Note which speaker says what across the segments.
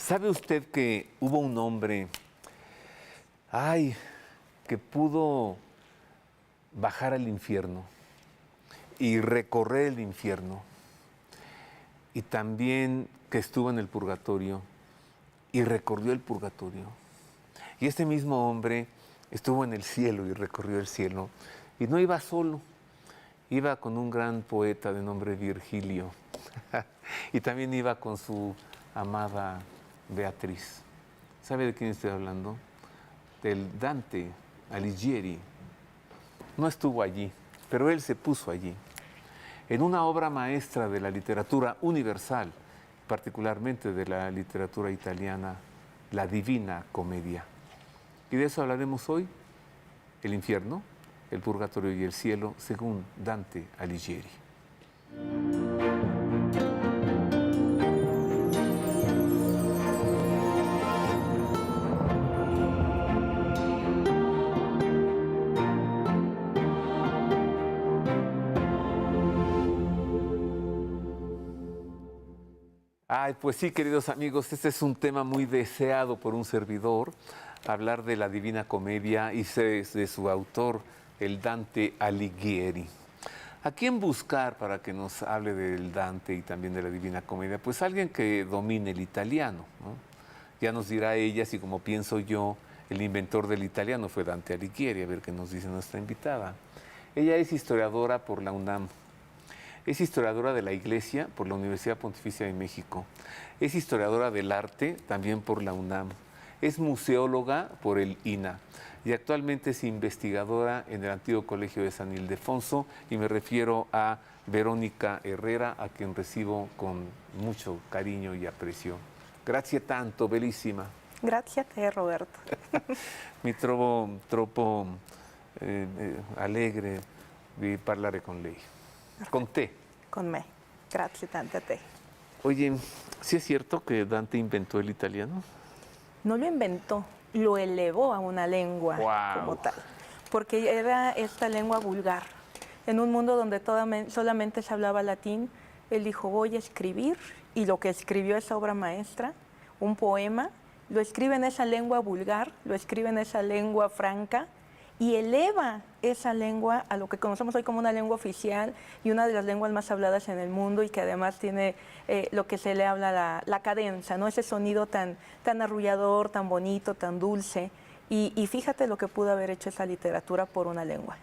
Speaker 1: ¿Sabe usted que hubo un hombre, que pudo bajar al infierno y recorrer el infierno, y también que estuvo en el purgatorio y recorrió el purgatorio? Y este mismo hombre estuvo en el cielo y recorrió el cielo, y no iba solo, iba con un gran poeta de nombre Virgilio, y también iba con su amada Beatriz. ¿Sabe de quién estoy hablando? Del Dante Alighieri. No estuvo allí, pero él se puso allí, en una obra maestra de la literatura universal, particularmente de la literatura italiana, la Divina Comedia. Y de eso hablaremos hoy, el infierno, el purgatorio y el cielo, según Dante Alighieri. Pues sí, queridos amigos, este es un tema muy deseado por un servidor, hablar de la Divina Comedia y de su autor, el Dante Alighieri. ¿A quién buscar para que nos hable del Dante y también de la Divina Comedia? Pues alguien que domine el italiano, ¿no? Ya nos dirá ella si, como pienso yo, el inventor del italiano fue Dante Alighieri. A ver qué nos dice nuestra invitada. Ella es historiadora por la UNAM. Es historiadora de la Iglesia por la Universidad Pontificia de México. Es historiadora del arte también por la UNAM. Es museóloga por el INA. Y actualmente es investigadora en el antiguo Colegio de San Ildefonso. Y me refiero a Verónica Herrera, a quien recibo con mucho cariño y aprecio. Grazie tanto, bellissima.
Speaker 2: Grazie a te, Roberto.
Speaker 1: Mi trovo troppo allegre di parlare con lei. Con te.
Speaker 2: Con me. Grazie tante a te.
Speaker 1: Oye, ¿sí es cierto que Dante inventó el italiano?
Speaker 2: No lo inventó, lo elevó a una lengua como tal, porque era esta lengua vulgar. En un mundo donde solamente se hablaba latín, él dijo, voy a escribir, y lo que escribió esa obra maestra, un poema, lo escribe en esa lengua vulgar, lo escribe en esa lengua franca, y eleva esa lengua a lo que conocemos hoy como una lengua oficial y una de las lenguas más habladas en el mundo, y que además tiene lo que se le habla la cadenza, ¿no? Ese sonido tan arrullador, tan bonito, tan dulce. Y fíjate lo que pudo haber hecho esa literatura por una lengua.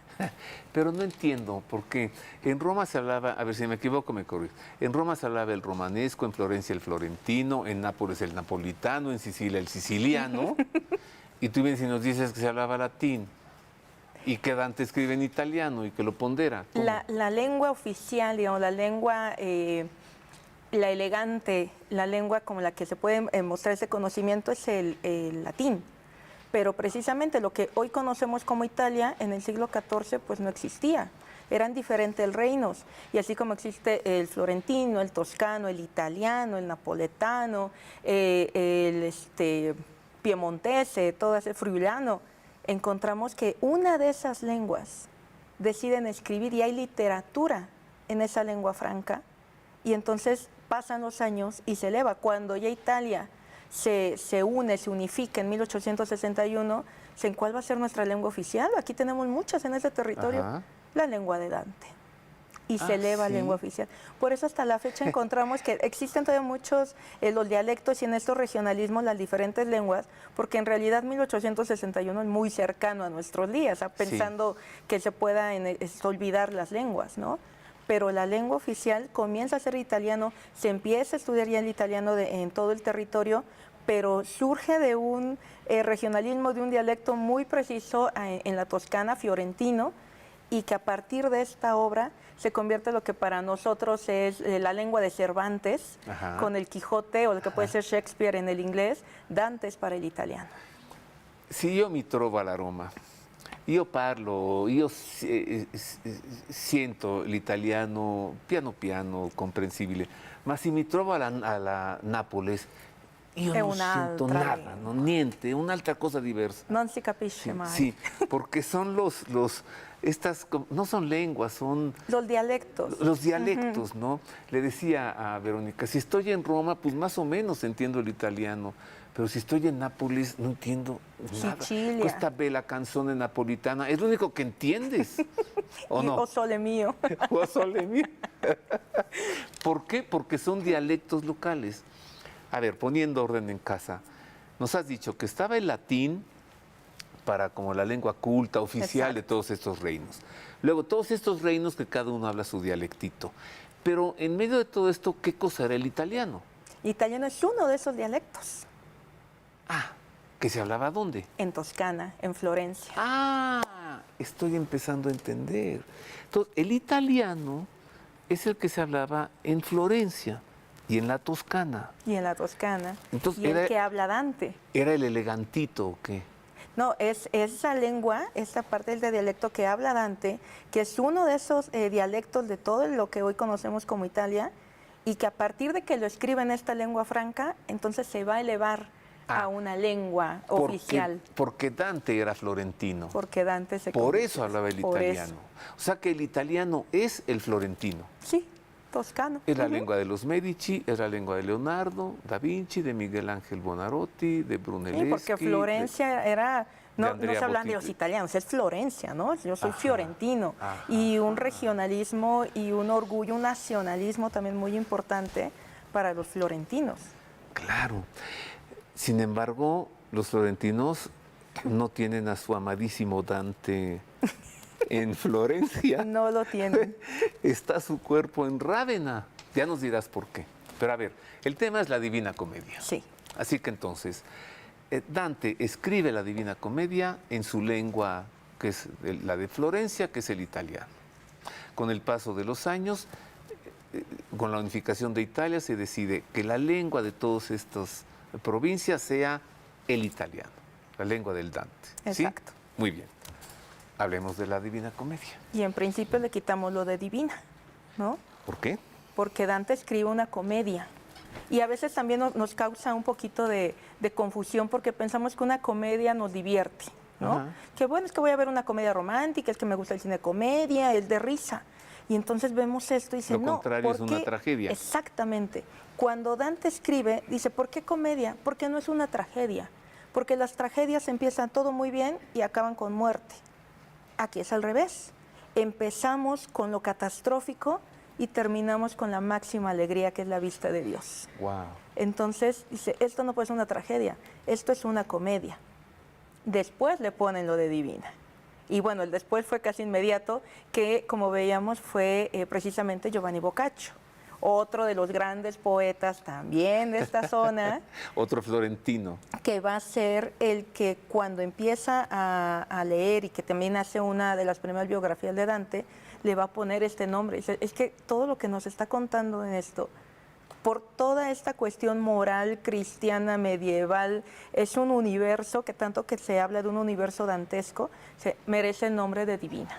Speaker 1: Pero no entiendo, porque en Roma se hablaba, a ver si me equivoco, me corrijo, en Roma se hablaba el romanesco, en Florencia el florentino, en Nápoles el napolitano, en Sicilia el siciliano, y tú vienes y nos dices que se hablaba latín. Y que Dante escribe en italiano y que lo pondera.
Speaker 2: La lengua oficial, digamos, la lengua, la elegante, la lengua como la que se puede mostrar ese conocimiento es el latín. Pero precisamente lo que hoy conocemos como Italia, en el siglo XIV, pues no existía. Eran diferentes reinos. Y así como existe el florentino, el toscano, el italiano, el napoletano, el piemontese, todo ese friulano, encontramos que una de esas lenguas deciden escribir y hay literatura en esa lengua franca, y entonces pasan los años y se eleva. Cuando ya Italia se une, se unifica en 1861, ¿en cuál va a ser nuestra lengua oficial? Aquí tenemos muchas en ese territorio. Ajá. La lengua de Dante. Y se eleva a lengua oficial. Por eso hasta la fecha encontramos que existen todavía muchos los dialectos y en estos regionalismos las diferentes lenguas, porque en realidad 1861 es muy cercano a nuestros días, pensando que se pueda olvidar las lenguas, ¿no? Pero la lengua oficial comienza a ser italiano, se empieza a estudiar ya el italiano en todo el territorio, pero surge de un regionalismo, de un dialecto muy preciso en la Toscana, fiorentino, y que a partir de esta obra se convierte en lo que para nosotros es la lengua de Cervantes, ajá, con el Quijote, o lo que puede ser Shakespeare en el inglés. Dante es para el italiano.
Speaker 1: Si io mi trovo alla Roma, io parlo, io siento l'italiano piano piano, comprensibile, ma se mi trovo alla Nápoles, io non sento nada, no, niente, un'altra cosa diversa.
Speaker 2: Non si capisce mai.
Speaker 1: Sí, porque son no son lenguas, son
Speaker 2: Los dialectos.
Speaker 1: los dialectos, ¿no? Le decía a Verónica, si estoy en Roma, pues más o menos entiendo el italiano, pero si estoy en Nápoles no entiendo nada.
Speaker 2: Sicilia.
Speaker 1: Questa bella canzone napolitana, es lo único que entiendes, ¿o no?
Speaker 2: O sole mío.
Speaker 1: O sole mío. ¿Por qué? Porque son dialectos locales. A ver, poniendo orden en casa, nos has dicho que estaba el latín para como la lengua culta, oficial de todos estos reinos. Luego, todos estos reinos que cada uno habla su dialectito. Pero en medio de todo esto, ¿qué cosa era el italiano?
Speaker 2: Italiano es uno de esos dialectos.
Speaker 1: Ah, ¿que se hablaba dónde?
Speaker 2: En Toscana, en Florencia.
Speaker 1: Ah, estoy empezando a entender. Entonces, el italiano es el que se hablaba en Florencia y en la Toscana.
Speaker 2: Y en la Toscana.
Speaker 1: Entonces,
Speaker 2: y el que habla Dante.
Speaker 1: ¿Era el elegantito o qué?
Speaker 2: No, es esa lengua, esta parte del dialecto que habla Dante, que es uno de esos dialectos de todo lo que hoy conocemos como Italia, y que a partir de que lo escribe en esta lengua franca, entonces se va a elevar a una lengua oficial.
Speaker 1: Porque Dante era florentino.
Speaker 2: Porque Dante se
Speaker 1: Por
Speaker 2: convirtió.
Speaker 1: eso hablaba el
Speaker 2: Por
Speaker 1: italiano.
Speaker 2: eso.
Speaker 1: O sea que el italiano es el florentino.
Speaker 2: Sí, toscano.
Speaker 1: Es la lengua de los Medici, es la lengua de Leonardo da Vinci, de Miguel Ángel Buonarroti, de Brunelleschi.
Speaker 2: Sí, porque Florencia era, no
Speaker 1: Andrea
Speaker 2: se hablan de
Speaker 1: Bottini.
Speaker 2: los italianos, es Florencia, ¿no? Yo soy
Speaker 1: Ajá,
Speaker 2: fiorentino.
Speaker 1: ajá,
Speaker 2: Y un regionalismo y un orgullo, un nacionalismo también muy importante para los florentinos.
Speaker 1: Claro. Sin embargo, los florentinos no tienen a su amadísimo Dante en Florencia.
Speaker 2: No lo tienen.
Speaker 1: Está su cuerpo en Rávena. Ya nos dirás por qué. Pero a ver, el tema es la Divina Comedia.
Speaker 2: Sí.
Speaker 1: Así que entonces, Dante escribe la Divina Comedia en su lengua, que es la de Florencia, que es el italiano. Con el paso de los años, con la unificación de Italia, se decide que la lengua de todas estas provincias sea el italiano, la lengua del Dante. ¿Sí?
Speaker 2: Exacto.
Speaker 1: Muy bien. Hablemos de la Divina Comedia.
Speaker 2: Y en principio le quitamos lo de divina, ¿no?
Speaker 1: ¿Por qué?
Speaker 2: Porque Dante escribe una comedia. Y a veces también nos causa un poquito de confusión porque pensamos que una comedia nos divierte, ¿no?
Speaker 1: Ajá.
Speaker 2: Que bueno, es que voy a ver una comedia romántica, es que me gusta el cine de comedia, es de risa. Y entonces vemos esto y dice,
Speaker 1: Lo
Speaker 2: no,
Speaker 1: contrario es
Speaker 2: ¿por
Speaker 1: una
Speaker 2: qué?
Speaker 1: tragedia.
Speaker 2: Exactamente. Cuando Dante escribe, dice, ¿por qué comedia? Porque no es una tragedia. Porque las tragedias empiezan todo muy bien y acaban con muerte. Aquí es al revés. Empezamos con lo catastrófico y terminamos con la máxima alegría, que es la vista de Dios.
Speaker 1: Wow.
Speaker 2: Entonces, dice, esto no puede ser una tragedia, esto es una comedia. Después le ponen lo de divina. Y bueno, el después fue casi inmediato, que como veíamos fue precisamente Giovanni Boccaccio, otro de los grandes poetas también de esta zona,
Speaker 1: Otro florentino.
Speaker 2: que va a ser el que cuando empieza a leer y que también hace una de las primeras biografías de Dante, le va a poner este nombre. Dice, es que todo lo que nos está contando en esto, por toda esta cuestión moral, cristiana, medieval, es un universo que tanto que se habla de un universo dantesco, se merece el nombre de divina.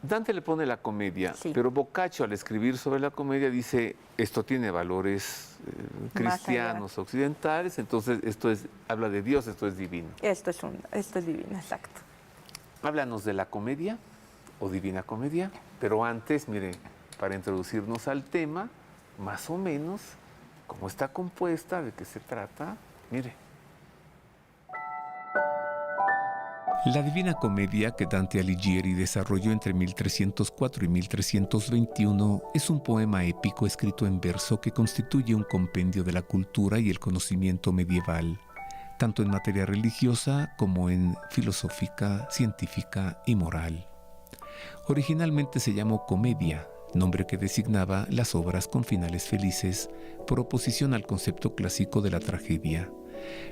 Speaker 1: Dante le pone la comedia,
Speaker 2: Sí.
Speaker 1: pero Boccaccio al escribir sobre la comedia dice, esto tiene valores cristianos, occidentales, entonces habla de Dios, esto es divino.
Speaker 2: Esto es divino, exacto.
Speaker 1: Háblanos de la comedia o Divina Comedia, pero antes, mire, para introducirnos al tema, más o menos, cómo está compuesta, de qué se trata, mire.
Speaker 3: La Divina Comedia, que Dante Alighieri desarrolló entre 1304 y 1321, es un poema épico escrito en verso que constituye un compendio de la cultura y el conocimiento medieval, tanto en materia religiosa como en filosófica, científica y moral. Originalmente se llamó comedia, nombre que designaba las obras con finales felices, por oposición al concepto clásico de la tragedia.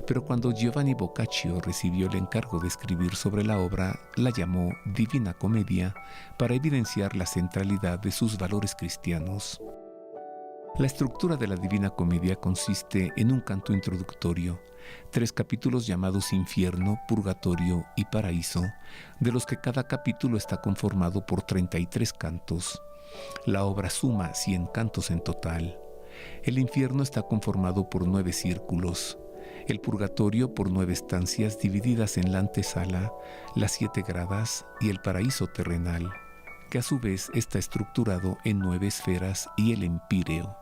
Speaker 3: Pero cuando Giovanni Boccaccio recibió el encargo de escribir sobre la obra, la llamó Divina Comedia para evidenciar la centralidad de sus valores cristianos. La estructura de la Divina Comedia consiste en un canto introductorio, 3 capítulos llamados Infierno, Purgatorio y Paraíso, de los que cada capítulo está conformado por 33 cantos. La obra suma 100 cantos en total. El infierno está conformado por 9 círculos. el purgatorio por 9 estancias divididas en la antesala, las 7 gradas y el paraíso terrenal, que a su vez está estructurado en 9 esferas y el empíreo.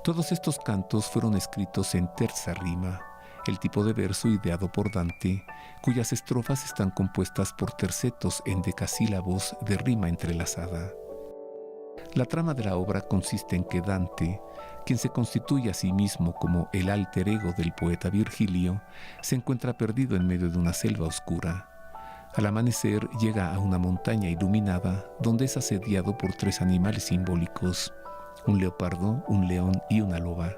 Speaker 3: Todos estos cantos fueron escritos en terza rima, el tipo de verso ideado por Dante, cuyas estrofas están compuestas por tercetos en decasílabos de rima entrelazada. La trama de la obra consiste en que Dante, quien se constituye a sí mismo como el alter ego del poeta Virgilio, se encuentra perdido en medio de una selva oscura. Al amanecer llega a una montaña iluminada donde es asediado por 3 animales simbólicos, un leopardo, un león y una loba.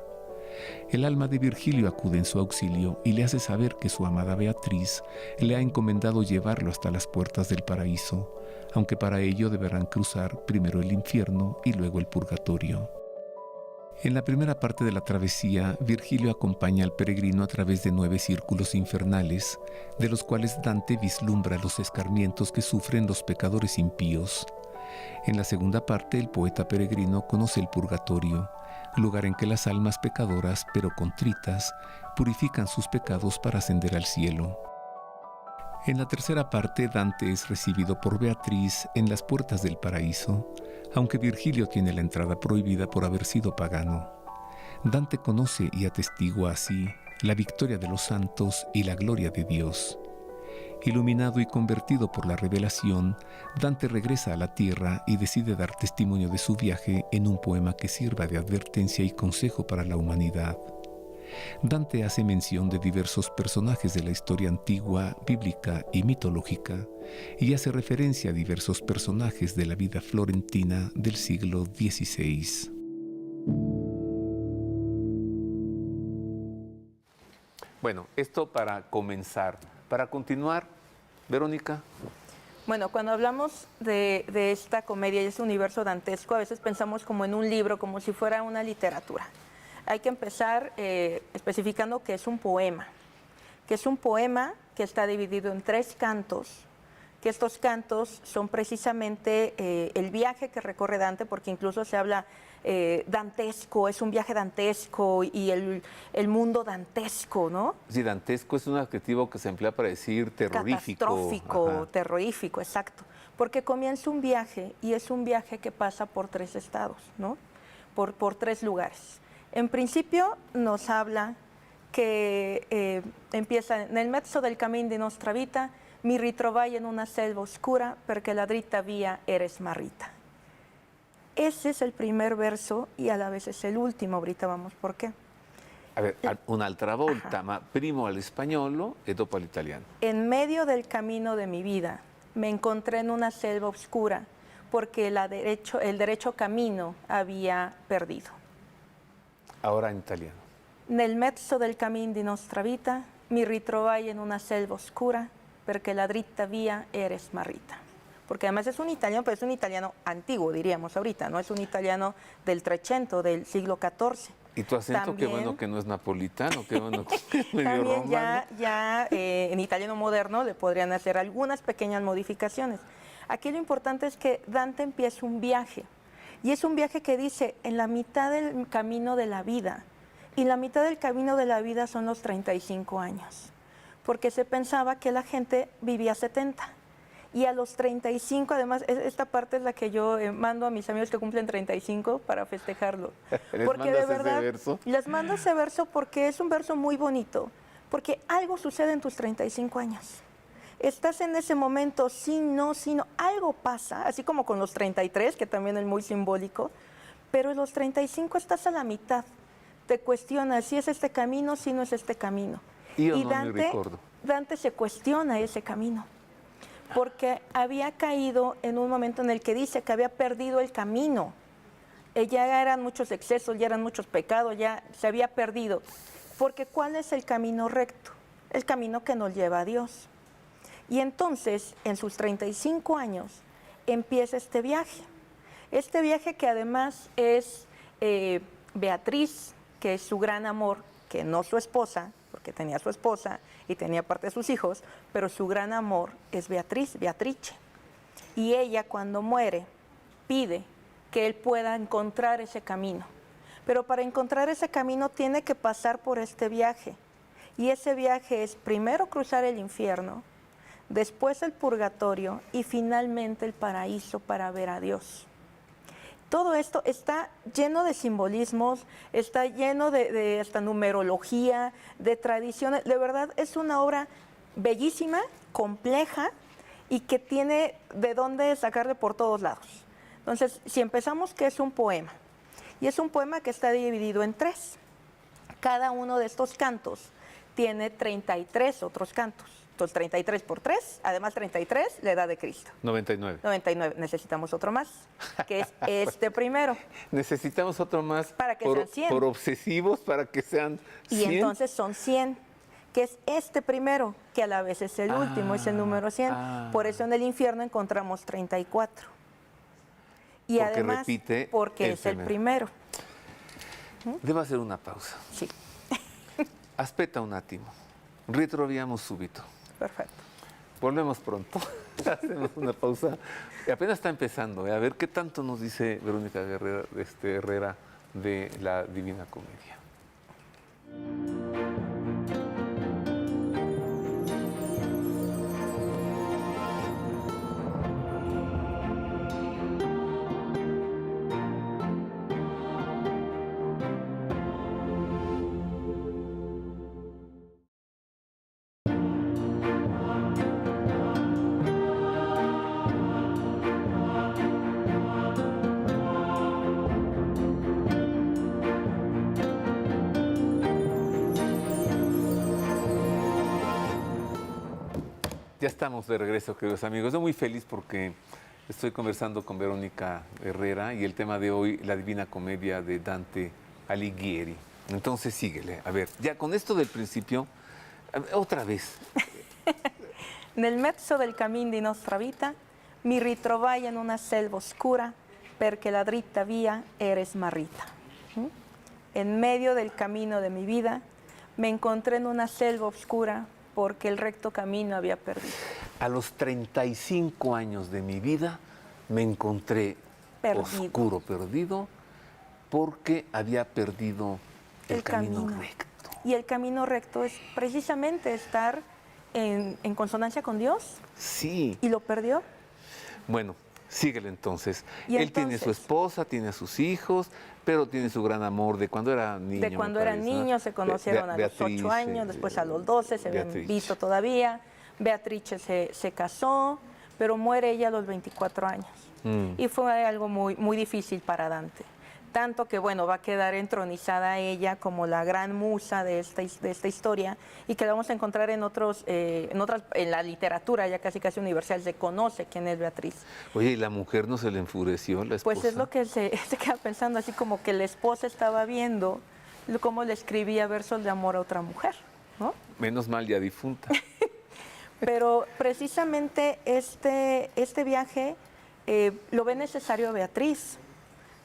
Speaker 3: El alma de Virgilio acude en su auxilio y le hace saber que su amada Beatriz le ha encomendado llevarlo hasta las puertas del paraíso, aunque para ello deberán cruzar primero el infierno y luego el purgatorio. En la primera parte de la travesía, Virgilio acompaña al peregrino a través de 9 círculos infernales, de los cuales Dante vislumbra los escarmientos que sufren los pecadores impíos. En la segunda parte, el poeta peregrino conoce el purgatorio, lugar en que las almas pecadoras, pero contritas, purifican sus pecados para ascender al cielo. En la tercera parte, Dante es recibido por Beatriz en las puertas del paraíso, aunque Virgilio tiene la entrada prohibida por haber sido pagano. Dante conoce y atestigua así la victoria de los santos y la gloria de Dios. Iluminado y convertido por la revelación, Dante regresa a la tierra y decide dar testimonio de su viaje en un poema que sirva de advertencia y consejo para la humanidad. Dante hace mención de diversos personajes de la historia antigua, bíblica y mitológica, y hace referencia a diversos personajes de la vida florentina del siglo XVI.
Speaker 1: Bueno, esto para comenzar. Para continuar, Verónica.
Speaker 2: Bueno, cuando hablamos de esta comedia y ese universo dantesco, a veces pensamos como en un libro, como si fuera una literatura. Hay que empezar especificando que es un poema, que está dividido en 3 cantos, que estos cantos son precisamente el viaje que recorre Dante, porque incluso se habla dantesco, es un viaje dantesco y el mundo dantesco, ¿no?
Speaker 1: Sí, dantesco es un adjetivo que se emplea para decir terrorífico.
Speaker 2: Catastrófico,
Speaker 1: Ajá.
Speaker 2: terrorífico, exacto. Porque comienza un viaje y es un viaje que pasa por 3 estados, ¿no? Por 3 lugares. En principio nos habla que empieza nel mezzo del cammin di nostra vita, mi ritrovai en una selva oscura perché la dritta via era smarrita. Ese es el primer verso y a la vez es el último, ahorita vamos por qué.
Speaker 1: A ver, un'altra volta, ma primo all'espagnolo e dopo all'italiano.
Speaker 2: En medio del camino de mi vida me encontré en una selva oscura porque el derecho camino había perdido.
Speaker 1: Ahora en italiano.
Speaker 2: Nel mezzo del cammin di nostra vita mi ritrovai en una selva oscura perché la dritta via era smarrita. Porque además es un italiano, pero es un italiano antiguo, diríamos ahorita, no es un italiano del Trecento, del siglo XIV.
Speaker 1: Y tu acento,
Speaker 2: También,
Speaker 1: qué bueno que no es napolitano, qué bueno que es medio
Speaker 2: también
Speaker 1: romano.
Speaker 2: ya en italiano moderno le podrían hacer algunas pequeñas modificaciones. Aquí lo importante es que Dante empieza un viaje, y es un viaje que dice en la mitad del camino de la vida, y la mitad del camino de la vida son los 35 años, porque se pensaba que la gente vivía 70. Y a los 35, además, esta parte es la que yo mando a mis amigos que cumplen 35 para festejarlo.
Speaker 1: ¿Les
Speaker 2: Porque
Speaker 1: mandas
Speaker 2: de verdad,
Speaker 1: ese verso?
Speaker 2: les mando ese verso porque es un verso muy bonito, porque algo sucede en tus 35 años. Estás en ese momento, sí, no, algo pasa, así como con los 33, que también es muy simbólico, pero en los 35 estás a la mitad. Te cuestionas si es este camino, si no es este camino.
Speaker 1: Io
Speaker 2: Y
Speaker 1: non mi ricordo.
Speaker 2: Dante se cuestiona ese camino, porque había caído en un momento en el que dice que había perdido el camino. Ya eran muchos excesos, ya eran muchos pecados, ya se había perdido. Porque ¿cuál es el camino recto? El camino que nos lleva a Dios. Y entonces, en sus 35 años, empieza este viaje. Este viaje que además es Beatriz, que es su gran amor, que no su esposa, porque tenía su esposa y tenía parte de sus hijos, pero su gran amor es Beatriz, Beatrice. Y ella cuando muere pide que él pueda encontrar ese camino. Pero para encontrar ese camino tiene que pasar por este viaje. Y ese viaje es primero cruzar el infierno, después el purgatorio y finalmente el paraíso para ver a Dios. Todo esto está lleno de simbolismos, está lleno de hasta numerología, de tradiciones. De verdad es una obra bellísima, compleja y que tiene de dónde sacarle por todos lados. Entonces, si empezamos que es un poema, y es un poema que está dividido en 3. Cada uno de estos cantos tiene 33 otros cantos. Entonces, 33 por 3, además 33, la edad de Cristo.
Speaker 1: 99.
Speaker 2: 99. Necesitamos otro más, que es este primero.
Speaker 1: Necesitamos otro más
Speaker 2: Para que sean 100.
Speaker 1: por obsesivos, para que sean 100.
Speaker 2: Y entonces son 100, que es este primero, que a la vez es el último, es el número 100. Por eso en el infierno encontramos 34. Y
Speaker 1: Porque
Speaker 2: además,
Speaker 1: repite
Speaker 2: porque
Speaker 1: el
Speaker 2: es el
Speaker 1: primero.
Speaker 2: primero.
Speaker 1: Debo hacer una pausa.
Speaker 2: Sí,
Speaker 1: Aspetta un attimo. Ritroviamo subito.
Speaker 2: perfecto.
Speaker 1: Volvemos pronto. Hacemos una pausa. Apenas está empezando. A ver qué tanto nos dice Verónica Herrera de la Divina Comedia. Ya estamos de regreso, queridos amigos. Estoy muy feliz porque estoy conversando con Verónica Herrera y el tema de hoy, la Divina Comedia de Dante Alighieri. Entonces, síguele. A ver, ya con esto del principio, otra vez.
Speaker 2: Nel mezzo del cammin di nostra vita mi ritrovai in una selva oscura perché la dritta via era smarrita. En medio del camino de mi vida me encontré en una selva oscura porque el recto camino había perdido.
Speaker 1: A los 35 años de mi vida me encontré oscuro, perdido, porque había perdido el camino recto.
Speaker 2: Y el camino recto es precisamente estar en consonancia con Dios.
Speaker 1: Sí.
Speaker 2: ¿Y lo perdió?
Speaker 1: Bueno, síguele entonces.
Speaker 2: ¿Y
Speaker 1: Él tiene su
Speaker 2: entonces?
Speaker 1: esposa, tiene a sus hijos, pero tiene su gran amor de cuando era niño.
Speaker 2: De cuando
Speaker 1: me
Speaker 2: eran
Speaker 1: parece, ¿no?
Speaker 2: niños, se conocieron a los
Speaker 1: Beatriz,
Speaker 2: 8 años, después a los 12, se habían
Speaker 1: Beatriz.
Speaker 2: visto todavía. Beatrice se casó, pero muere ella a los 24 años. Y fue algo muy, muy difícil para Dante. Tanto que, bueno, va a quedar entronizada ella como la gran musa de esta historia y que la vamos a encontrar en la literatura ya casi universal, se conoce quién es Beatriz.
Speaker 1: Oye, ¿y la mujer no se le enfureció, la esposa?
Speaker 2: Pues es lo que se queda pensando, así como que la esposa estaba viendo cómo le escribía versos de amor a otra mujer, ¿no?
Speaker 1: Menos mal ya difunta.
Speaker 2: Pero precisamente este viaje lo ve necesario Beatriz,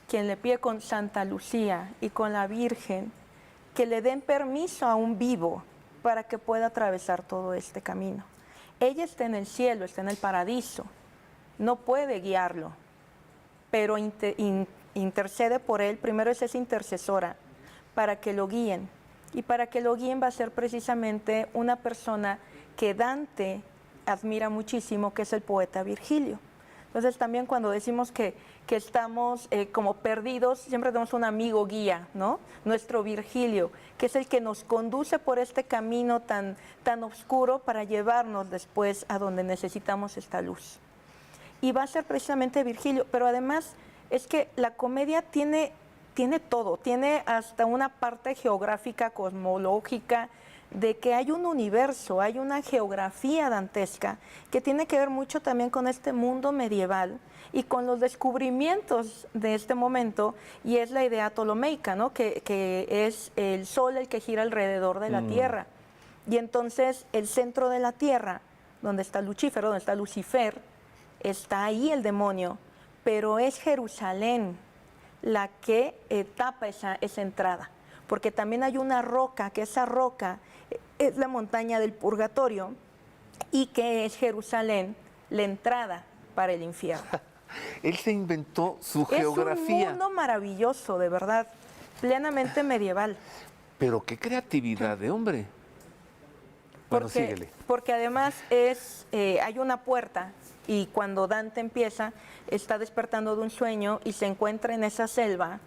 Speaker 2: quien le pide con Santa Lucía y con la Virgen que le den permiso a un vivo para que pueda atravesar todo este camino. Ella está en el cielo, está en el paraíso, no puede guiarlo, pero intercede por él, primero es esa intercesora, para que lo guíen. Y para que lo guíen va a ser precisamente una persona que Dante admira muchísimo, que es el poeta Virgilio. Entonces también cuando decimos que estamos como perdidos, siempre tenemos un amigo guía, ¿no? Nuestro Virgilio, que es el que nos conduce por este camino tan oscuro para llevarnos después a donde necesitamos esta luz. Y va a ser precisamente Virgilio, pero además es que la comedia tiene todo, tiene hasta una parte geográfica, cosmológica, de que hay un universo, hay una geografía dantesca que tiene que ver mucho también con este mundo medieval y con los descubrimientos de este momento, y es la idea ptolomeica, ¿no? que es el sol el que gira alrededor de la Tierra. Y entonces el centro de la Tierra, donde está Lucífero, donde está Lucifer, está ahí el demonio, pero es Jerusalén la que tapa esa entrada, porque también hay una roca, que esa roca es la montaña del purgatorio y que es Jerusalén, la entrada para el infierno.
Speaker 1: Él se inventó su geografía.
Speaker 2: Es un mundo maravilloso, de verdad, plenamente medieval.
Speaker 1: Pero qué creatividad de hombre. Bueno, síguele.
Speaker 2: Porque además hay una puerta y cuando Dante empieza, está despertando de un sueño y se encuentra en esa selva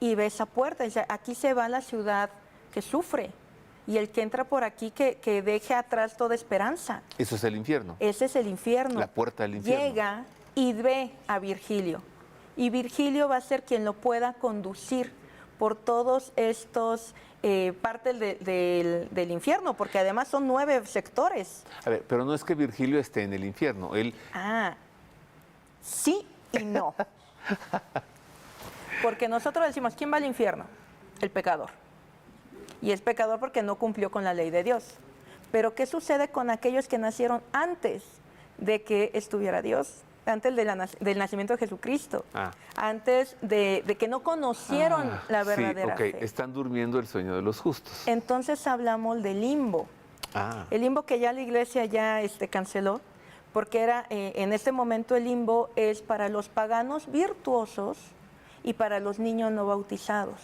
Speaker 2: y ve esa puerta. Dice, aquí se va la ciudad que sufre y el que entra por aquí que deje atrás toda esperanza.
Speaker 1: Eso es el infierno.
Speaker 2: Ese es el infierno.
Speaker 1: La puerta del infierno.
Speaker 2: Llega y ve a Virgilio. Y Virgilio va a ser quien lo pueda conducir por todos estos partes del infierno, porque además son 9 sectores.
Speaker 1: A ver, pero no es que Virgilio esté en el infierno, él...
Speaker 2: Sí y no. Porque nosotros decimos, ¿quién va al infierno? El pecador. Y es pecador porque no cumplió con la ley de Dios. Pero ¿qué sucede con aquellos que nacieron antes de que estuviera Dios? Antes del nacimiento de Jesucristo, antes de que no conocieron la verdadera fe.
Speaker 1: Están durmiendo el sueño de los justos.
Speaker 2: Entonces hablamos del limbo. El limbo que ya la iglesia ya canceló, porque era en este momento el limbo es para los paganos virtuosos y para los niños no bautizados.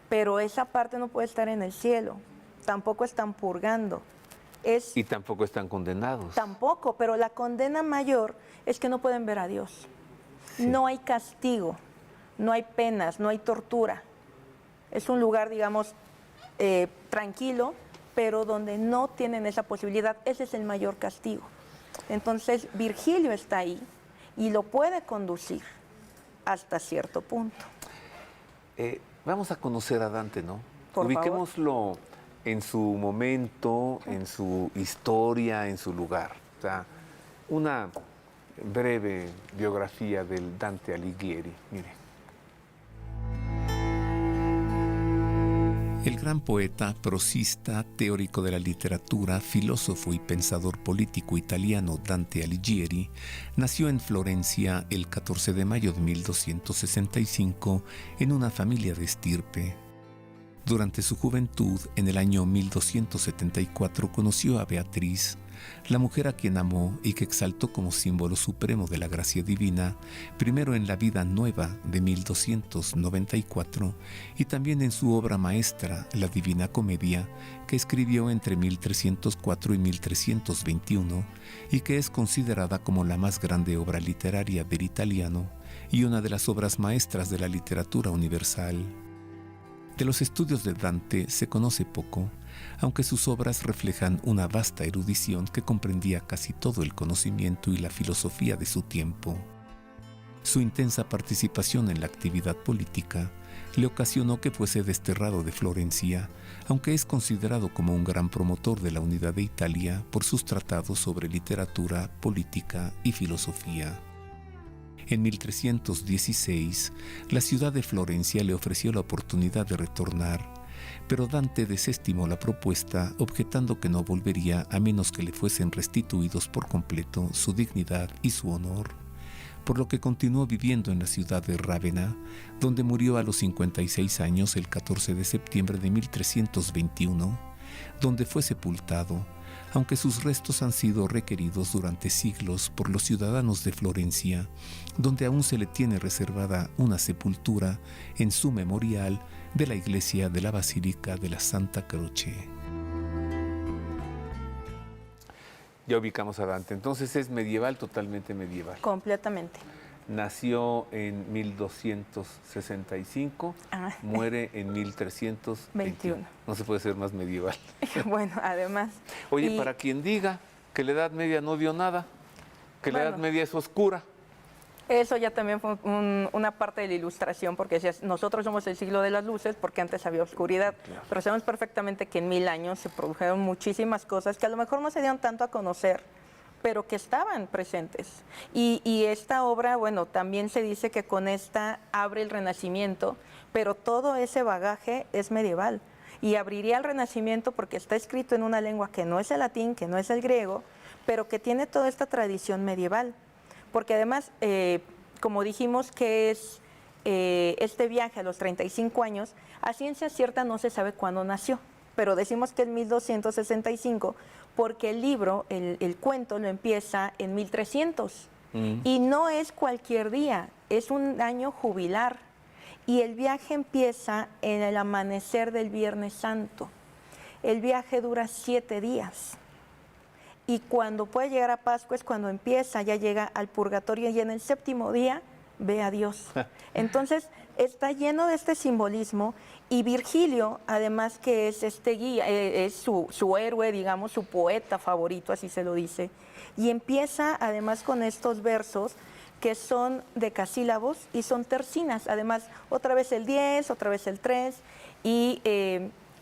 Speaker 2: Pero esa parte no puede estar en el cielo, tampoco están purgando.
Speaker 1: Y tampoco están condenados.
Speaker 2: Tampoco, pero la condena mayor es que no pueden ver a Dios. Sí. No hay castigo, no hay penas, no hay tortura. Es un lugar, digamos, tranquilo, pero donde no tienen esa posibilidad. Ese es el mayor castigo. Entonces, Virgilio está ahí y lo puede conducir hasta cierto punto.
Speaker 1: Vamos a conocer a Dante, ¿no?
Speaker 2: Por
Speaker 1: Ubiquémoslo
Speaker 2: favor.
Speaker 1: En su momento, en su historia, en su lugar. O sea, una breve biografía del Dante Alighieri. Mire.
Speaker 3: El gran poeta, prosista, teórico de la literatura, filósofo y pensador político italiano Dante Alighieri nació en Florencia el 14 de mayo de 1265 en una familia de estirpe. Durante su juventud, en el año 1274, conoció a Beatriz, la mujer a quien amó y que exaltó como símbolo supremo de la gracia divina, primero en la Vida Nueva de 1294 y también en su obra maestra, La Divina Comedia, que escribió entre 1304 y 1321 y que es considerada como la más grande obra literaria del italiano y una de las obras maestras de la literatura universal. De los estudios de Dante se conoce poco, aunque sus obras reflejan una vasta erudición que comprendía casi todo el conocimiento y la filosofía de su tiempo. Su intensa participación en la actividad política le ocasionó que fuese desterrado de Florencia, aunque es considerado como un gran promotor de la unidad de Italia por sus tratados sobre literatura, política y filosofía. En 1316, la ciudad de Florencia le ofreció la oportunidad de retornar, pero Dante desestimó la propuesta, objetando que no volvería a menos que le fuesen restituidos por completo su dignidad y su honor, por lo que continuó viviendo en la ciudad de Rávena, donde murió a los 56 años el 14 de septiembre de 1321, donde fue sepultado, aunque sus restos han sido requeridos durante siglos por los ciudadanos de Florencia, donde aún se le tiene reservada una sepultura en su memorial de la iglesia de la Basílica de la Santa Croce.
Speaker 1: Ya ubicamos a Dante, entonces es medieval, totalmente medieval.
Speaker 2: Completamente.
Speaker 1: Nació en 1265, muere en 1321. No se puede ser más medieval.
Speaker 2: Bueno, además.
Speaker 1: Oye, para quien diga que la Edad Media no vio nada, que la Edad Media es oscura.
Speaker 2: Eso ya también fue una parte de la ilustración, porque decías, nosotros somos el siglo de las luces porque antes había oscuridad, claro. Pero sabemos perfectamente que en 1000 años se produjeron muchísimas cosas que a lo mejor no se dieron tanto a conocer, pero que estaban presentes. Y esta obra, bueno, también se dice que con esta abre el Renacimiento, pero todo ese bagaje es medieval. Y abriría el Renacimiento porque está escrito en una lengua que no es el latín, que no es el griego, pero que tiene toda esta tradición medieval. Porque además, como dijimos que es este viaje a los 35 años, a ciencia cierta no se sabe cuándo nació, pero decimos que en 1265, porque el libro, el cuento, lo empieza en 1300. Y no es cualquier día, es un año jubilar. Y el viaje empieza en el amanecer del Viernes Santo. el viaje dura 7 días. Y cuando puede llegar a Pascua es cuando empieza, ya llega al purgatorio y en el 7º día ve a Dios. Entonces está lleno de este simbolismo y Virgilio, además que es este guía, es su héroe, digamos, su poeta favorito, así se lo dice, y empieza además con estos versos que son decasílabos y son tercinas, además otra vez el 10, otra vez el 3 y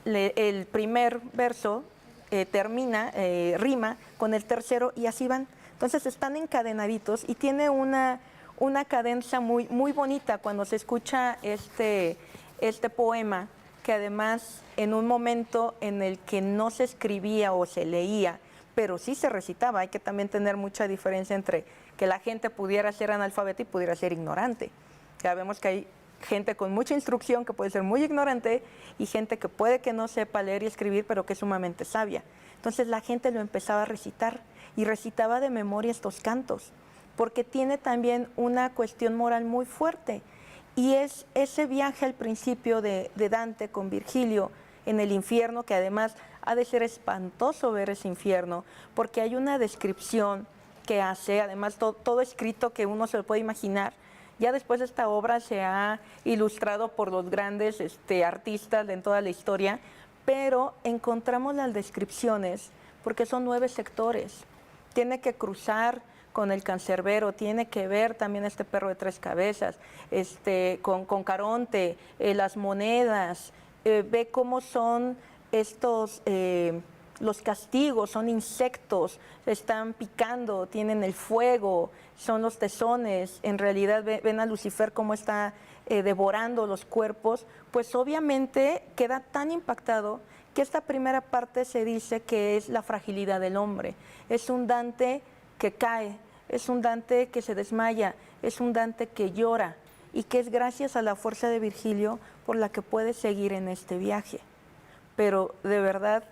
Speaker 2: el primer verso rima con el tercero y así van. Entonces están encadenaditos y tiene una cadencia muy, muy bonita cuando se escucha este poema, que además en un momento en el que no se escribía o se leía, pero sí se recitaba. Hay que también tener mucha diferencia entre que la gente pudiera ser analfabeta y pudiera ser ignorante. Ya vemos que hay gente con mucha instrucción que puede ser muy ignorante y gente que puede que no sepa leer y escribir, pero que es sumamente sabia. Entonces la gente lo empezaba a recitar y recitaba de memoria estos cantos, porque tiene también una cuestión moral muy fuerte. Y es ese viaje al principio de Dante con Virgilio en el infierno, que además ha de ser espantoso ver ese infierno, porque hay una descripción que hace, además todo escrito que uno se lo puede imaginar. Ya después esta obra se ha ilustrado por los grandes artistas en toda la historia, pero encontramos las descripciones porque son 9 sectores. Tiene que cruzar con el cancerbero, tiene que ver también este perro de 3 cabezas, con Caronte, las monedas, ve cómo son estos, los castigos, son insectos, están picando, tienen el fuego, son los tezones, en realidad ven a Lucifer cómo está devorando los cuerpos, pues obviamente queda tan impactado que esta primera parte se dice que es la fragilidad del hombre, es un Dante que cae, es un Dante que se desmaya, es un Dante que llora y que es gracias a la fuerza de Virgilio por la que puede seguir en este viaje. Pero de verdad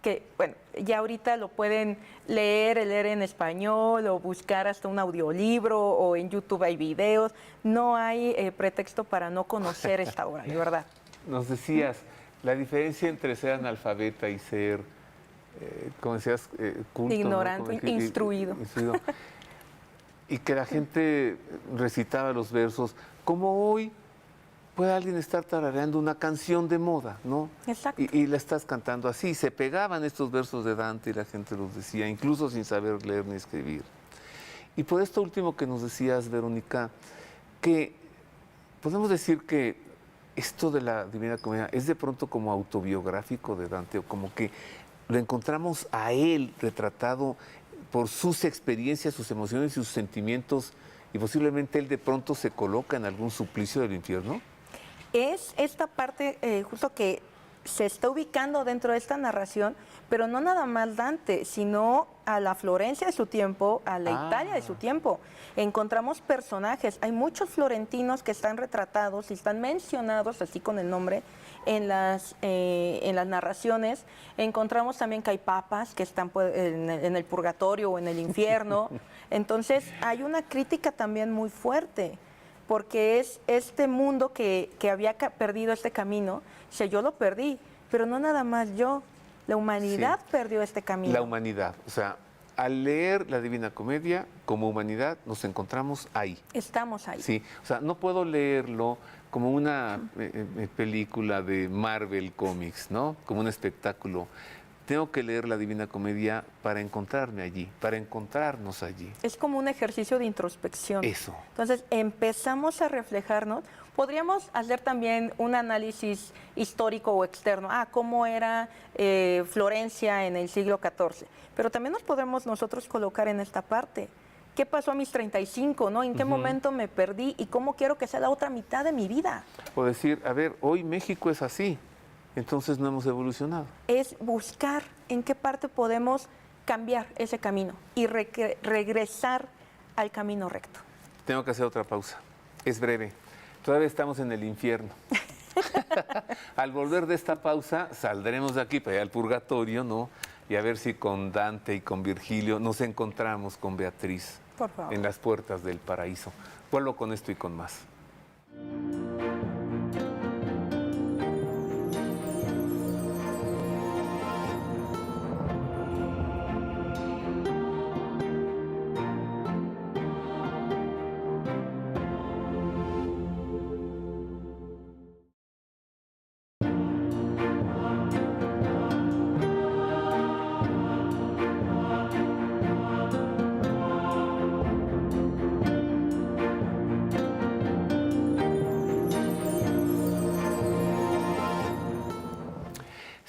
Speaker 2: que, bueno, ya ahorita lo pueden leer en español o buscar hasta un audiolibro o en YouTube hay videos, no hay pretexto para no conocer esta obra, de verdad.
Speaker 1: Nos decías, la diferencia entre ser analfabeta y ser, como decías, culto,
Speaker 2: ignorante,
Speaker 1: ¿no?
Speaker 2: instruido.
Speaker 1: Y que la gente recitaba los versos, como hoy puede alguien estar tarareando una canción de moda, ¿no?
Speaker 2: Exacto.
Speaker 1: Y la estás cantando así. Se pegaban estos versos de Dante y la gente los decía, incluso sin saber leer ni escribir. Y por esto último que nos decías, Verónica, que podemos decir que esto de la Divina Comedia es de pronto como autobiográfico de Dante, o como que lo encontramos a él retratado por sus experiencias, sus emociones y sus sentimientos, y posiblemente él de pronto se coloca en algún suplicio del infierno.
Speaker 2: Es esta parte justo que se está ubicando dentro de esta narración, pero no nada más Dante, sino a la Florencia de su tiempo, a la Italia de su tiempo. Encontramos personajes, hay muchos florentinos que están retratados y están mencionados así con el nombre en las narraciones. Encontramos también que hay papas que están en el purgatorio o en el infierno. Entonces hay una crítica también muy fuerte, porque es este mundo que había perdido este camino. Si yo lo perdí, pero no nada más yo, la humanidad perdió este camino.
Speaker 1: La humanidad, o sea, al leer la Divina Comedia, como humanidad, nos encontramos ahí.
Speaker 2: Estamos ahí.
Speaker 1: Sí, o sea, no puedo leerlo como una película de Marvel Comics, ¿no? Como un espectáculo. Tengo que leer la Divina Comedia para encontrarme allí, para encontrarnos allí.
Speaker 2: Es como un ejercicio de introspección.
Speaker 1: Eso.
Speaker 2: Entonces, empezamos a reflejarnos. Podríamos hacer también un análisis histórico o externo. ¿Cómo era Florencia en el siglo XIV? Pero también nos podemos nosotros colocar en esta parte. ¿Qué pasó a mis 35, no? ¿En qué momento me perdí? ¿Y cómo quiero que sea la otra mitad de mi vida?
Speaker 1: O decir, a ver, hoy México es así, entonces no hemos evolucionado.
Speaker 2: Es buscar en qué parte podemos cambiar ese camino y regresar al camino recto.
Speaker 1: Tengo que hacer otra pausa. Es breve. Todavía estamos en el infierno. Al volver de esta pausa, saldremos de aquí para ir al purgatorio, ¿no? Y a ver si con Dante y con Virgilio nos encontramos con Beatriz.
Speaker 2: Por favor.
Speaker 1: En las puertas del paraíso. Vuelvo con esto y con más.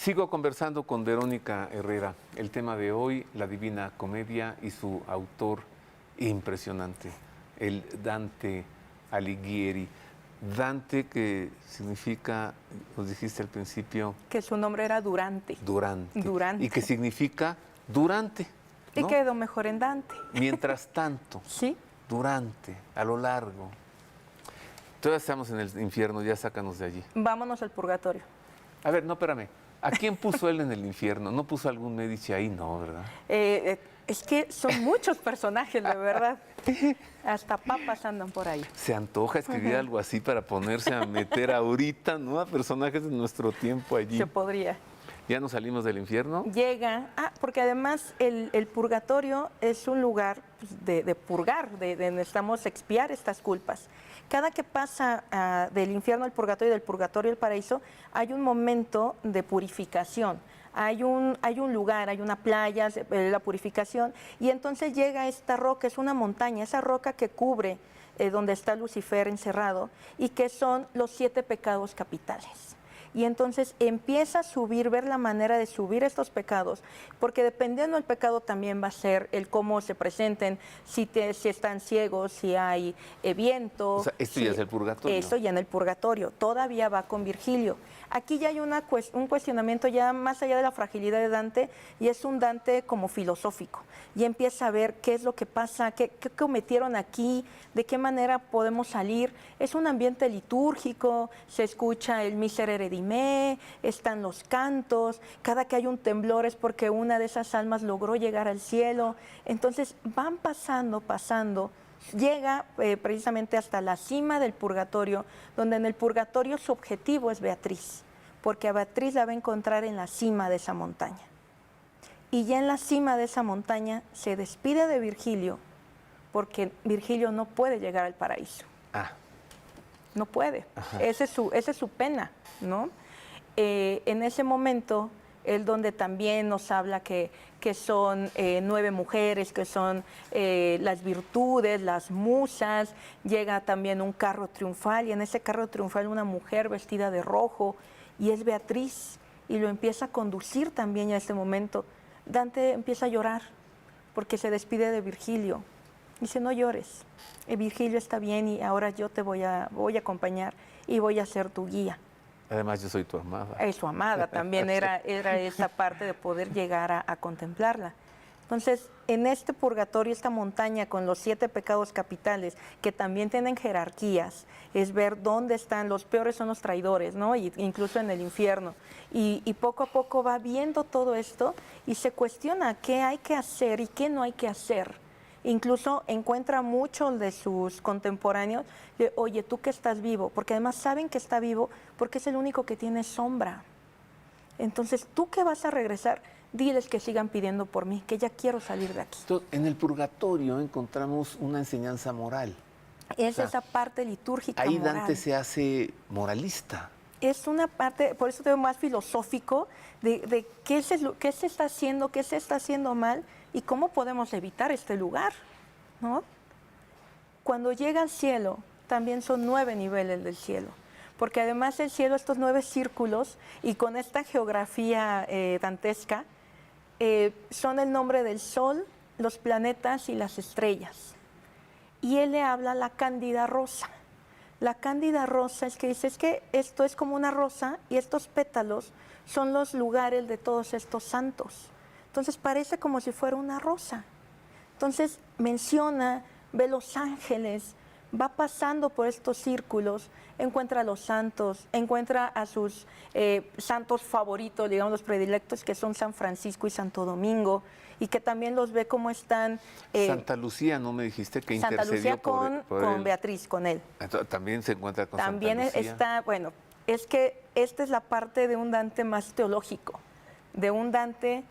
Speaker 1: Sigo conversando con Verónica Herrera. El tema de hoy, la Divina Comedia y su autor impresionante, el Dante Alighieri. Dante, que significa, nos dijiste al principio,
Speaker 2: Que su nombre era Durante.
Speaker 1: durante.
Speaker 2: Durante.
Speaker 1: Y que significa durante.
Speaker 2: Y
Speaker 1: ¿no?
Speaker 2: quedó mejor en Dante.
Speaker 1: Mientras tanto,
Speaker 2: Sí.
Speaker 1: durante, a lo largo. Todavía estamos en el infierno, ya sácanos de allí.
Speaker 2: Vámonos al purgatorio.
Speaker 1: A ver, no, espérame. ¿A quién puso él en el infierno? ¿No puso algún Medici ahí? No, ¿verdad?
Speaker 2: Es que son muchos personajes, de verdad. Hasta papas andan por ahí.
Speaker 1: Se antoja escribir algo así para ponerse a meter ahorita, ¿no? A personajes de nuestro tiempo allí.
Speaker 2: Se podría.
Speaker 1: ¿Ya nos salimos del infierno?
Speaker 2: Llega, porque además el purgatorio es un lugar pues, de purgar, de necesitamos expiar estas culpas. Cada que pasa del infierno al purgatorio y del purgatorio al paraíso, hay un momento de purificación. Hay un lugar, hay una playa, la purificación, y entonces llega esta roca, es una montaña, esa roca que cubre donde está Lucifer encerrado, y que son los 7 pecados capitales. Y entonces empieza a subir, ver la manera de subir estos pecados, porque dependiendo del pecado también va a ser el cómo se presenten, si están ciegos, si hay viento.
Speaker 1: O sea, esto ya es el purgatorio.
Speaker 2: Esto ya en el purgatorio, todavía va con Virgilio. Aquí ya hay un cuestionamiento ya más allá de la fragilidad de Dante, y es un Dante como filosófico. Y empieza a ver qué es lo que pasa, qué cometieron aquí, de qué manera podemos salir. Es un ambiente litúrgico, se escucha el Miserere Dime, están los cantos, cada que hay un temblor es porque una de esas almas logró llegar al cielo. Entonces van pasando, llega precisamente hasta la cima del purgatorio, donde en el purgatorio su objetivo es Beatriz, porque a Beatriz la va a encontrar en la cima de esa montaña. Y ya en la cima de esa montaña se despide de Virgilio, porque Virgilio no puede llegar al paraíso. No puede. Esa es su pena, ¿no? En ese momento, él donde también nos habla que son 9 mujeres, que son las virtudes, las musas, llega también un carro triunfal, y en ese carro triunfal una mujer vestida de rojo, y es Beatriz, y lo empieza a conducir también en este momento. Dante empieza a llorar, porque se despide de Virgilio. Dice, no llores, Virgilio está bien y ahora yo te voy a acompañar y voy a ser tu guía.
Speaker 1: Además, yo soy tu amada.
Speaker 2: Su amada también era esa parte de poder llegar a contemplarla. Entonces, en este purgatorio, esta montaña con los 7 pecados capitales, que también tienen jerarquías, es ver dónde están, los peores son los traidores, ¿no? Y incluso en el infierno. Y poco a poco va viendo todo esto y se cuestiona qué hay que hacer y qué no hay que hacer. Incluso encuentra muchos de sus contemporáneos de, oye, tú que estás vivo, porque además saben que está vivo porque es el único que tiene sombra. Entonces, tú que vas a regresar, diles que sigan pidiendo por mí, que ya quiero salir de aquí.
Speaker 1: Entonces, en el purgatorio encontramos una enseñanza moral.
Speaker 2: Es esa parte litúrgica
Speaker 1: Ahí
Speaker 2: moral.
Speaker 1: Dante se hace moralista.
Speaker 2: Es una parte, por eso tengo más filosófico, de qué se está haciendo, qué se está haciendo mal y cómo podemos evitar este lugar, ¿no? Cuando llega al cielo, también son 9 niveles del cielo, porque además el cielo, estos 9 círculos, y con esta geografía dantesca, son el nombre del sol, los planetas y las estrellas. Y él le habla a la cándida rosa. La cándida rosa es que dice, es que esto es como una rosa y estos pétalos son los lugares de todos estos santos. Entonces parece como si fuera una rosa. Entonces menciona, ve los ángeles, va pasando por estos círculos, encuentra a los santos, encuentra a sus santos favoritos, digamos los predilectos, que son San Francisco y Santo Domingo, y que también los ve como están...
Speaker 1: Santa Lucía, ¿no me dijiste que
Speaker 2: Santa
Speaker 1: intercedió
Speaker 2: Lucía con
Speaker 1: él?
Speaker 2: Beatriz, con él.
Speaker 1: Entonces, también se encuentra con
Speaker 2: También
Speaker 1: Santa Lucía.
Speaker 2: está, bueno, es que esta es la parte de un Dante más teológico, de un Dante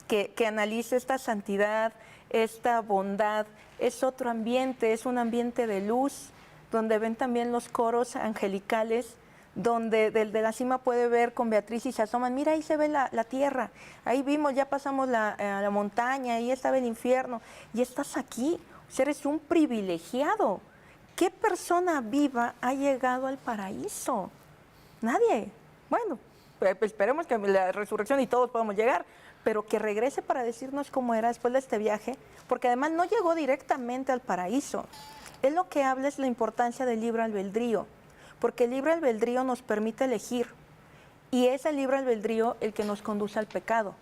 Speaker 2: que analiza esta santidad, esta bondad, es otro ambiente, es un ambiente de luz, donde ven también los coros angelicales, donde desde la cima puede ver con Beatriz y se asoman, mira ahí se ve la tierra, ahí vimos, ya pasamos la montaña, ahí estaba el infierno, y estás aquí, o sea, eres un privilegiado. ¿Qué persona viva ha llegado al paraíso? Nadie. Bueno, esperemos que la resurrección y todos podamos llegar, pero que regrese para decirnos cómo era después de este viaje, porque además no llegó directamente al paraíso. Él lo que habla es la importancia del libre albedrío, porque el libre albedrío nos permite elegir, y es el libre albedrío el que nos conduce al pecado.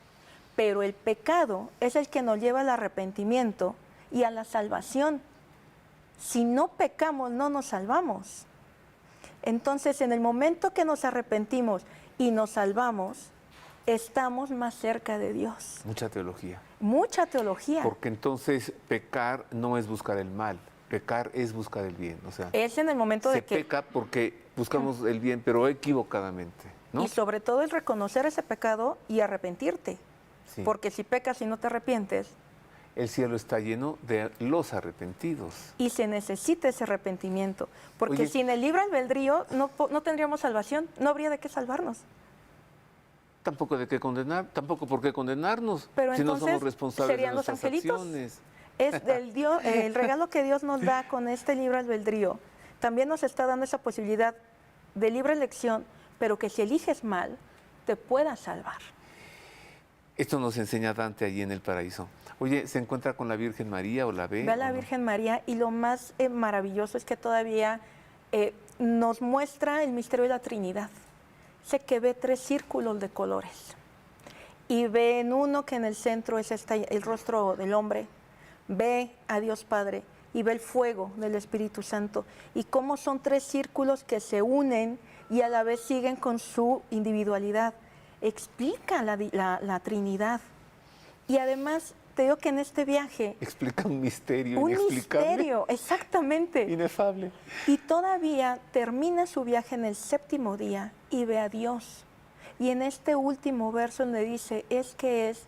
Speaker 2: Pero el pecado es el que nos lleva al arrepentimiento y a la salvación. Si no pecamos, no nos salvamos. Entonces, en el momento que nos arrepentimos y nos salvamos, estamos más cerca de Dios.
Speaker 1: Mucha teología.
Speaker 2: Mucha teología.
Speaker 1: Porque entonces pecar no es buscar el mal, pecar es buscar el bien. O sea,
Speaker 2: Es en el momento de
Speaker 1: se
Speaker 2: que...
Speaker 1: peca porque buscamos el bien, pero equivocadamente, ¿no?
Speaker 2: Y sobre todo es reconocer ese pecado y arrepentirte.
Speaker 1: Sí.
Speaker 2: Porque si pecas y no te arrepientes,
Speaker 1: El cielo está lleno de los arrepentidos.
Speaker 2: y se necesita ese arrepentimiento. Porque
Speaker 1: Oye,
Speaker 2: sin el libre albedrío no tendríamos salvación, no habría de qué salvarnos.
Speaker 1: Tampoco de qué condenar, tampoco por qué condenarnos,
Speaker 2: Pero
Speaker 1: si no
Speaker 2: entonces,
Speaker 1: somos responsables de
Speaker 2: ¿serían los
Speaker 1: nuestras
Speaker 2: angelitos?
Speaker 1: acciones.
Speaker 2: Es del Dios, el regalo que Dios nos da con este libre albedrío. También nos está dando esa posibilidad de libre elección, pero que si eliges mal, te pueda salvar.
Speaker 1: Esto nos enseña Dante allí en el paraíso. Oye, ¿se encuentra con la Virgen María o la ve?
Speaker 2: Ve a
Speaker 1: o
Speaker 2: la
Speaker 1: no?
Speaker 2: Virgen María y lo más maravilloso es que todavía nos muestra el misterio de la Trinidad. Sé que ve 3 círculos de colores y ve en uno que en el centro es el rostro del hombre, ve a Dios Padre y ve el fuego del Espíritu Santo y cómo son 3 círculos que se unen y a la vez siguen con su individualidad. Explica la Trinidad y además te digo que en este viaje
Speaker 1: Explica un misterio
Speaker 2: un
Speaker 1: inexplicable.
Speaker 2: misterio, exactamente.
Speaker 1: Inefable.
Speaker 2: Y todavía termina su viaje en el 7º día y ve a Dios. Y en este último verso donde dice, es que es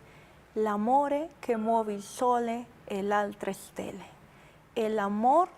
Speaker 2: l'amore che muove il sole e l'altre stelle. El amor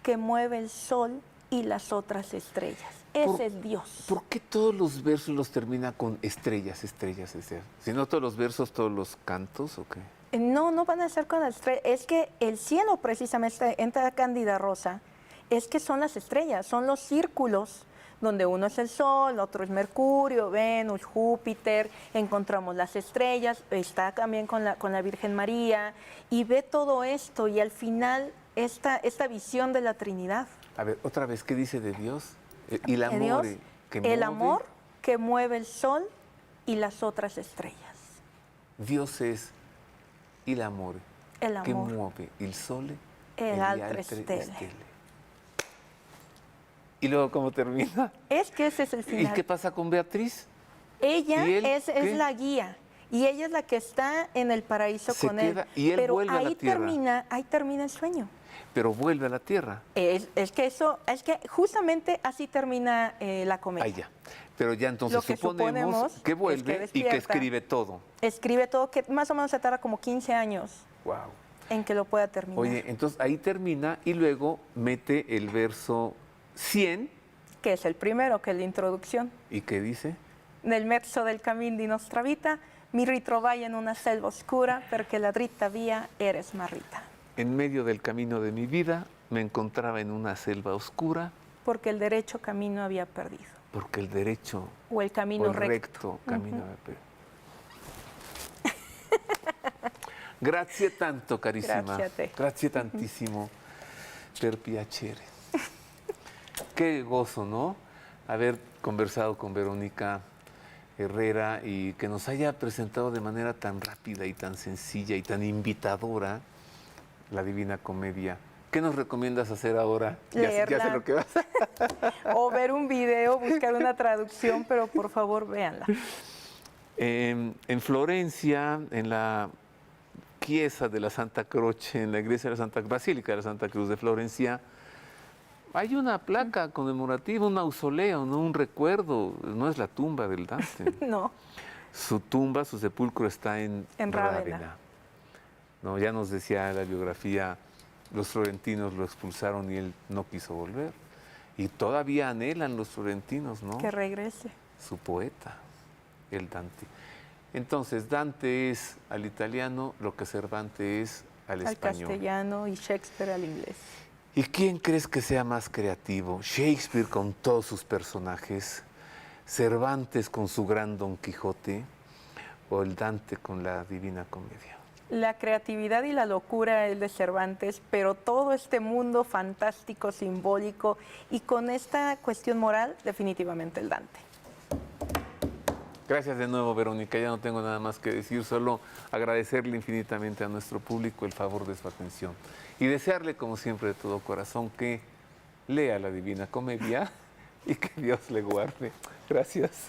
Speaker 2: que mueve el sol y las otras estrellas. Ese es Dios.
Speaker 1: ¿Por qué todos los versos los termina con estrellas, estrellas, estrellas? Si no todos los versos, todos los cantos, ¿o qué?
Speaker 2: No van a ser con las estrellas. Es que el cielo precisamente, entra Cándida Rosa, es que son las estrellas, son los círculos donde uno es el Sol, otro es Mercurio, Venus, Júpiter, encontramos las estrellas, está también con la Virgen María, y ve todo esto, y al final esta visión de la Trinidad.
Speaker 1: A ver, otra vez, ¿qué dice de Dios? El
Speaker 2: De
Speaker 1: amor
Speaker 2: Dios,
Speaker 1: que
Speaker 2: el
Speaker 1: mueve.
Speaker 2: amor que mueve el Sol y las otras estrellas.
Speaker 1: Dios es el amor
Speaker 2: El
Speaker 1: que
Speaker 2: amor.
Speaker 1: mueve el sole
Speaker 2: El
Speaker 1: gli
Speaker 2: altre
Speaker 1: altri
Speaker 2: stelle.
Speaker 1: Y luego, ¿cómo termina?
Speaker 2: Es que ese es el
Speaker 1: ¿Y
Speaker 2: final.
Speaker 1: qué pasa con Beatriz?
Speaker 2: Ella
Speaker 1: ¿Y él
Speaker 2: es
Speaker 1: qué?
Speaker 2: la guía y ella es la que está en el paraíso
Speaker 1: Se
Speaker 2: con
Speaker 1: queda-
Speaker 2: él.
Speaker 1: y él
Speaker 2: Pero
Speaker 1: vuelve a la
Speaker 2: ahí
Speaker 1: tierra.
Speaker 2: termina el sueño.
Speaker 1: Pero vuelve a la tierra.
Speaker 2: Es que justamente así termina la comedia.
Speaker 1: Ahí ya. Pero ya entonces
Speaker 2: Lo que suponemos
Speaker 1: suponemos que vuelve
Speaker 2: es que
Speaker 1: y que
Speaker 2: despierta.
Speaker 1: escribe todo.
Speaker 2: Escribe todo, que más o menos se tarda como 15 años
Speaker 1: Wow.
Speaker 2: en que lo pueda terminar.
Speaker 1: Oye, entonces ahí termina y luego mete el verso 100
Speaker 2: Que es el primero, que es la introducción.
Speaker 1: y ¿qué dice?
Speaker 2: Nel mezzo del cammin di nostra vita mi ritrovai en una selva oscura perché la dritta via era smarrita.
Speaker 1: En medio del camino de mi vida me encontraba en una selva oscura
Speaker 2: Porque el derecho camino había perdido.
Speaker 1: porque el derecho
Speaker 2: O el
Speaker 1: o
Speaker 2: camino
Speaker 1: el
Speaker 2: recto.
Speaker 1: recto camino había perdido. Grazie tanto, carissima.
Speaker 2: Grazie a te.
Speaker 1: Grazie tantissimo per piacere. Qué gozo, ¿no? Haber conversado con Verónica Herrera y que nos haya presentado de manera tan rápida y tan sencilla y tan invitadora la Divina Comedia. ¿Qué nos recomiendas hacer ahora? Ya sé
Speaker 2: Leerla.
Speaker 1: lo que vas a...
Speaker 2: O ver un video, buscar una traducción, pero por favor véanla.
Speaker 1: En Florencia, en la Chiesa de la Santa Croce, en la iglesia de la Santa Basílica de la Santa Cruz de Florencia, hay una placa conmemorativa, un mausoleo, ¿no? Un recuerdo, no es la tumba del Dante.
Speaker 2: No,
Speaker 1: Su tumba, su sepulcro está en
Speaker 2: Rávena.
Speaker 1: Rávena. No, ya nos decía la biografía, los florentinos lo expulsaron y él no quiso volver. Y todavía anhelan los florentinos, ¿no?
Speaker 2: que regrese.
Speaker 1: Su poeta, el Dante. Entonces, Dante es al italiano lo que Cervantes es al
Speaker 2: Al
Speaker 1: español.
Speaker 2: castellano y Shakespeare al inglés.
Speaker 1: ¿Y quién crees que sea más creativo? ¿Shakespeare con todos sus personajes? Cervantes con su gran Don Quijote o el Dante con la Divina Comedia?
Speaker 2: La creatividad y la locura es de Cervantes, pero todo este mundo fantástico, simbólico y con esta cuestión moral, definitivamente el Dante.
Speaker 1: Gracias de nuevo, Verónica. Ya no tengo nada más que decir, solo agradecerle infinitamente a nuestro público el favor de su atención y desearle, como siempre, de todo corazón que lea la Divina Comedia y que Dios le guarde. Gracias.